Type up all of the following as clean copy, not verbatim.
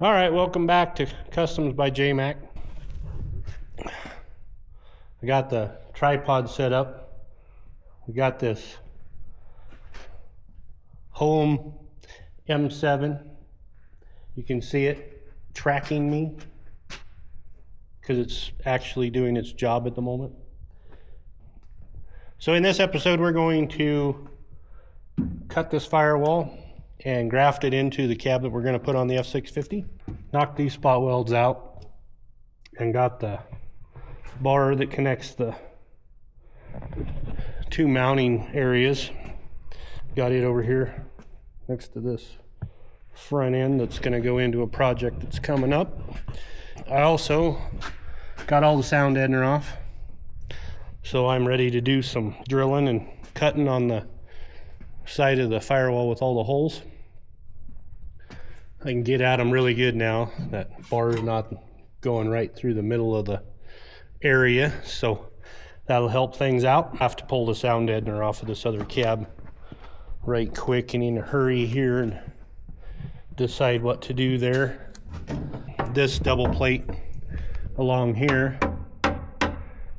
All right, welcome back to Customs by JMac. I got the tripod set up. We got this Home M7. You can see it tracking me because it's actually doing its job at the moment. So in this episode, we're going to cut this firewall and graft it into the cab that we're going to put on the F650. Knock these spot welds out and got the bar that connects the two mounting areas. Got it over here next to this front end that's going to go into a project that's coming up. I also got all the sound deadener off, so I'm ready to do some drilling and cutting on the side of the firewall with all the holes. I can get at them really good now. That bar is not going right through the middle of the area, so that'll help things out. I have to pull the sound deadener off of this other cab right quick and in a hurry here and decide what to do there. This double plate along here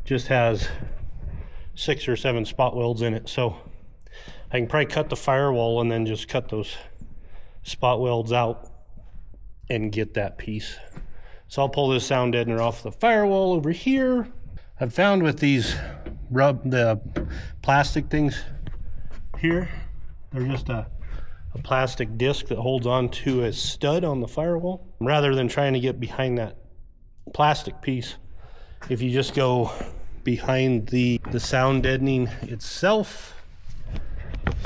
just has 6 or 7 spot welds in it, so I can probably cut the firewall and then just cut those spot welds out and get that piece. So I'll pull this sound deadener off the firewall over here. I've found with these the plastic things here, they're just a plastic disc that holds on to a stud on the firewall. Rather than trying to get behind that plastic piece, if you just go behind the sound deadening itself,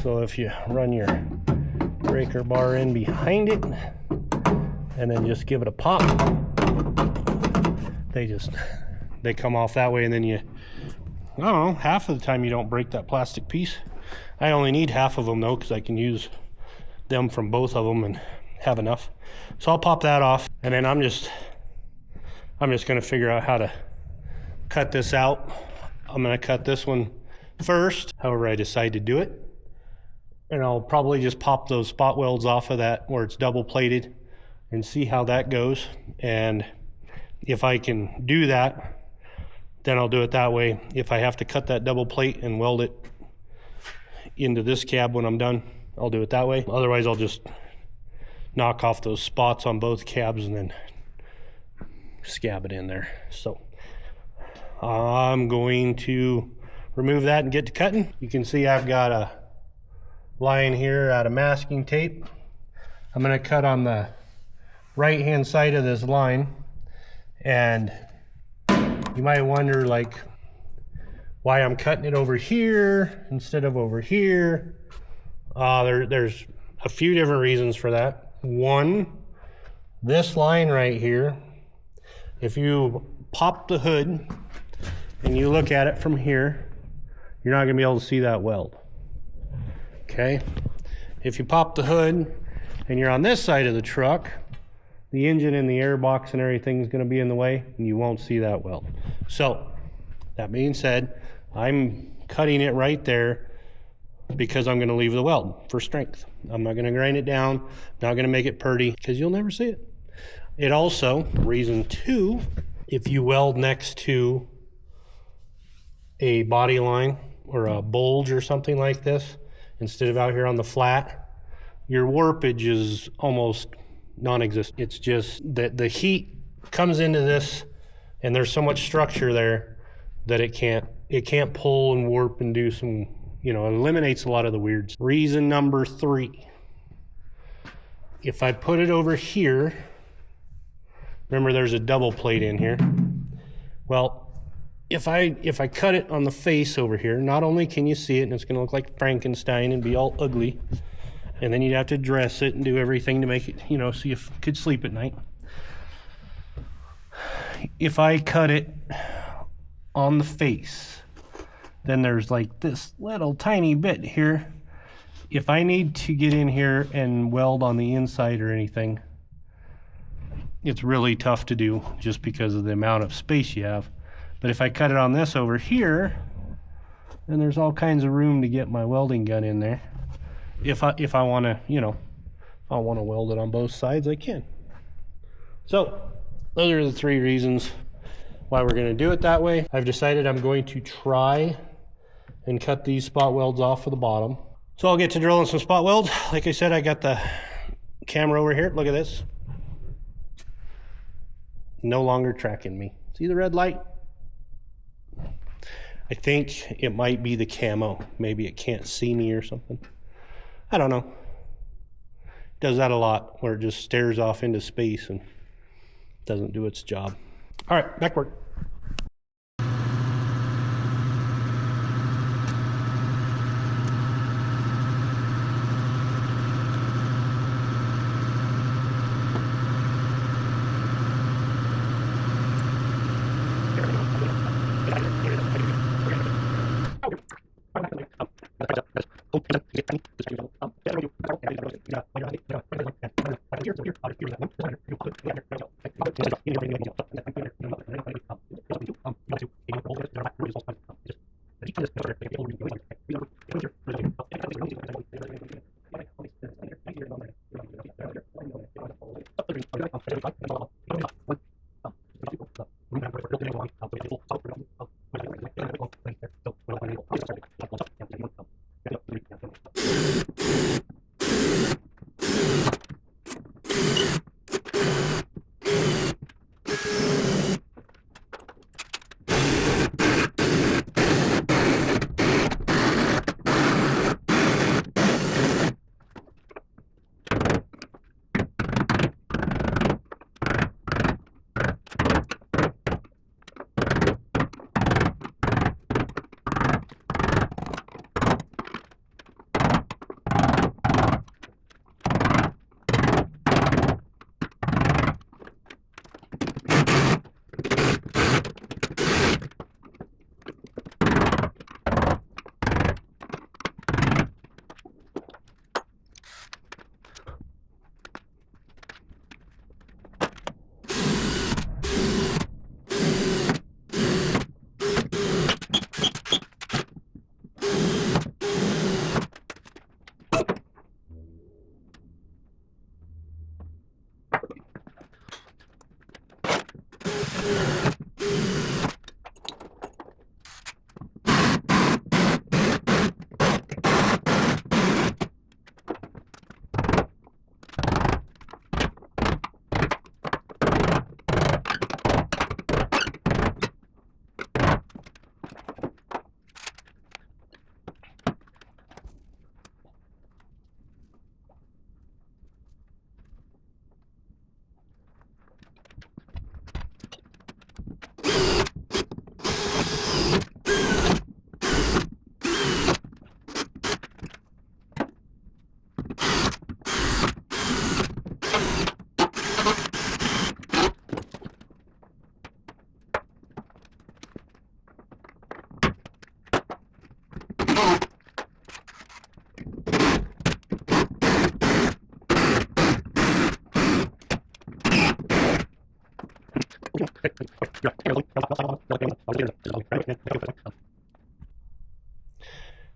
so if you run your breaker bar in behind it and then just give it a pop, they come off that way, and then I don't know, half of the time you don't break that plastic piece. I only need half of them though, because I can use them from both of them and have enough. So I'll pop that off, and then I'm just going to figure out how to cut this out. I'm going to cut this one first, however I decide to do it. And I'll probably just pop those spot welds off of that where it's double plated and see how that goes. And if I can do that, then I'll do it that way. If I have to cut that double plate and weld it into this cab when I'm done, I'll do it that way. Otherwise, I'll just knock off those spots on both cabs and then scab it in there. So I'm going to remove that and get to cutting. You can see I've got a line here out of masking tape. I'm going to cut on the right hand side of this line, and you might wonder like why I'm cutting it over here instead of over here. There's a few different reasons for that. One, this line right here, if you pop the hood and you look at it from here, you're not going to be able to see that weld. Okay? If you pop the hood and you're on this side of the truck, the engine and the airbox and everything is going to be in the way, and you won't see that weld. So, that being said, I'm cutting it right there because I'm going to leave the weld for strength. I'm not going to grind it down, not going to make it purty, because you'll never see it. It also, reason 2, if you weld next to a body line or a bulge or something like this, instead of out here on the flat, your warpage is almost non-existent. It's just that the heat comes into this, and there's so much structure there that it can't pull and warp and do some, it eliminates a lot of the weirds. Reason number 3, if I put it over here, remember there's a double plate in here. Well, if I cut it on the face over here, not only can you see it and it's going to look like Frankenstein and be all ugly, and then you'd have to dress it and do everything to make it, so you could sleep at night. If I cut it on the face, then there's like this little tiny bit here. If I need to get in here and weld on the inside or anything, it's really tough to do just because of the amount of space you have. But if I cut it on this over here, then there's all kinds of room to get my welding gun in there. If I want to, if I want to weld it on both sides, I can. So those are the 3 reasons why we're going to do it that way. I've decided I'm going to try and cut these spot welds off for the bottom. So I'll get to drilling some spot welds. Like I said, I got the camera over here. Look at this. No longer tracking me. See the red light? I think it might be the camo. Maybe it can't see me or something. I don't know. It does that a lot, where it just stares off into space and doesn't do its job. All right, back work.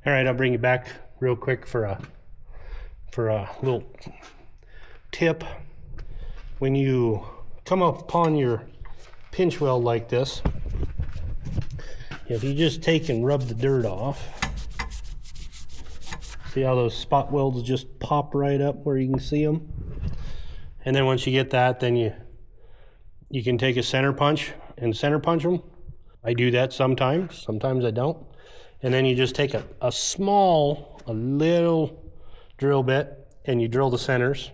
All right, I'll bring you back real quick for a little tip. When you come upon your pinch weld like this, if you just take and rub the dirt off, see how those spot welds just pop right up where you can see them? And then once you get that, then you can take a center punch and center punch them. I do that sometimes I don't. And then you just take a little drill bit and you drill the centers.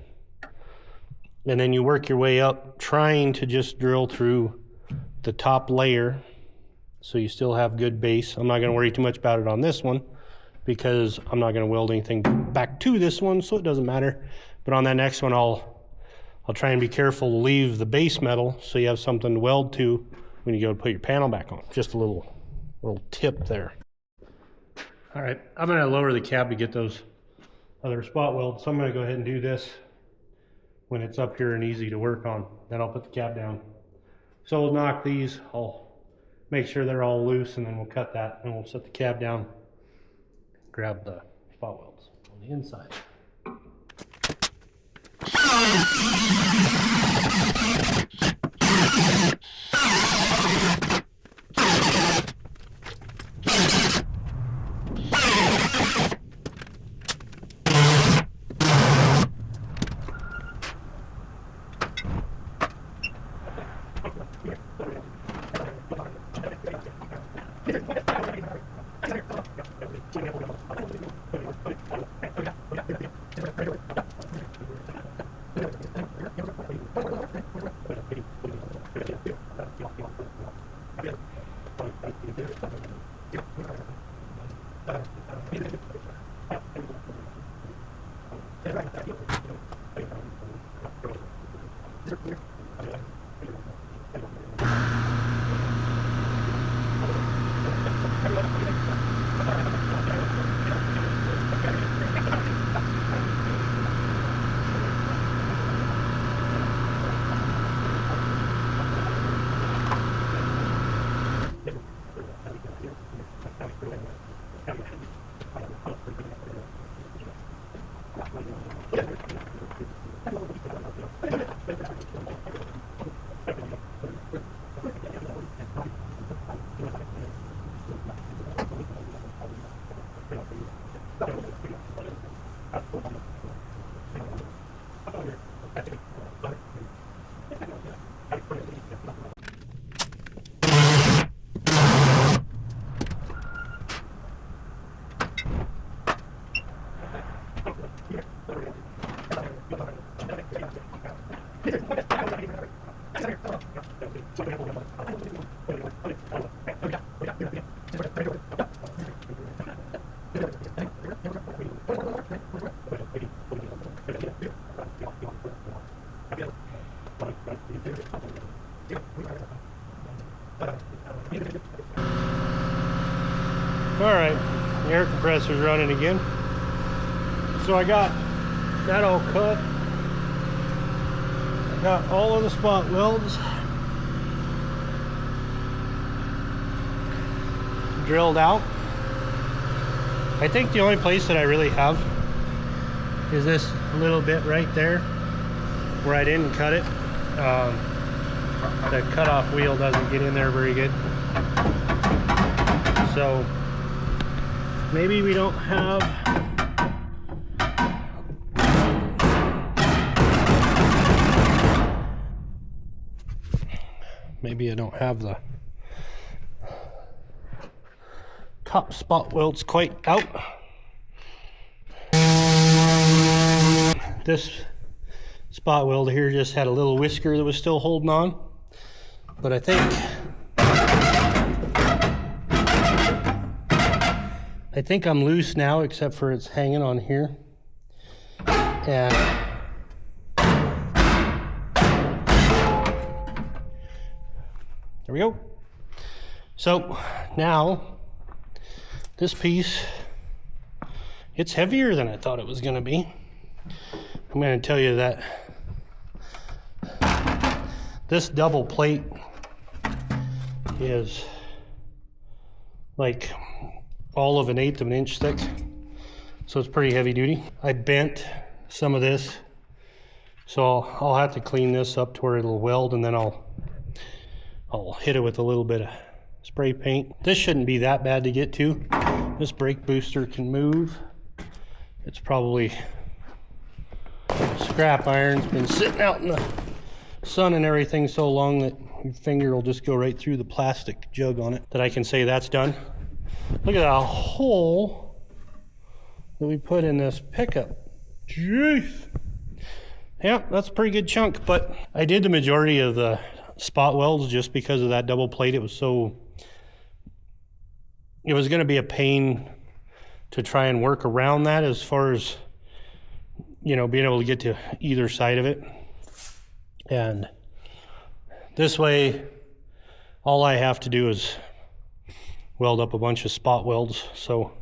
And then you work your way up, trying to just drill through the top layer so you still have good base. I'm not going to worry too much about it on this one because I'm not going to weld anything back to this one, so it doesn't matter. But on that next one, I'll try and be careful to leave the base metal so you have something to weld to when you go to put your panel back on. Just a little tip there. All right, I'm going to lower the cab to get those other spot welds. So I'm going to go ahead and do this when it's up here and easy to work on. Then I'll put the cab down. So we'll knock these. I'll make sure they're all loose, and then we'll cut that, and we'll set the cab down. Grab the spot welds on the inside. Alright, the air compressor's running again. So I got that all cut. I got all of the spot welds drilled out. I think the only place that I really have is this little bit right there where I didn't cut it. The cutoff wheel doesn't get in there very good. So maybe we don't have maybe I don't have the top spot welds quite out. This spot weld here just had a little whisker that was still holding on, but I think I'm loose now, except for it's hanging on here. And there we go. So now this piece, it's heavier than I thought it was going to be. I'm going to tell you that this double plate is like all of 1/8 of an inch thick, so it's pretty heavy duty. I bent some of this, so I'll have to clean this up to where it'll weld, and then I'll hit it with a little bit of spray paint. This shouldn't be that bad to get to. This brake booster can move. It's probably scrap iron's been sitting out in the sun and everything so long that your finger will just go right through the plastic jug on it. That I can say that's done. Look at that hole that we put in this pickup. Jeez. Yeah, that's a pretty good chunk, but I did the majority of the spot welds just because of that double plate. It was going to be a pain to try and work around that, as far as, you know, being able to get to either side of it. And this way, all I have to do is weld up a bunch of spot welds. So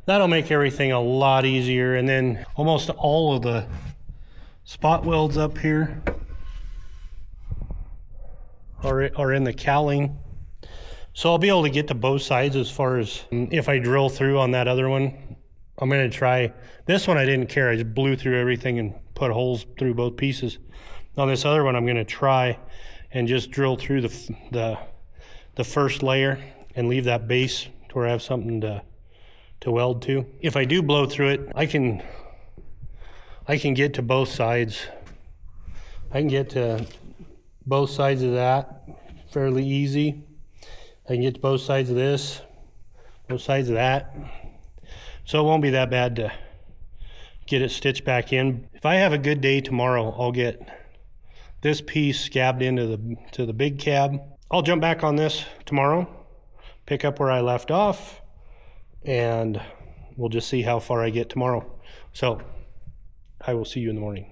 that'll make everything a lot easier. And then almost all of the spot welds up here are in the cowling. So I'll be able to get to both sides. As far as if I drill through on that other one, I'm going to try. This one I didn't care. I just blew through everything and put holes through both pieces. On this other one, I'm going to try and just drill through the first layer and leave that base to where I have something to weld to. If I do blow through it, I can get to both sides. I can get to both sides of that fairly easy. I can get to both sides of this, both sides of that. So it won't be that bad to get it stitched back in. If I have a good day tomorrow, I'll get this piece scabbed into the big cab. I'll jump back on this tomorrow, pick up where I left off, and we'll just see how far I get tomorrow. So I will see you in the morning.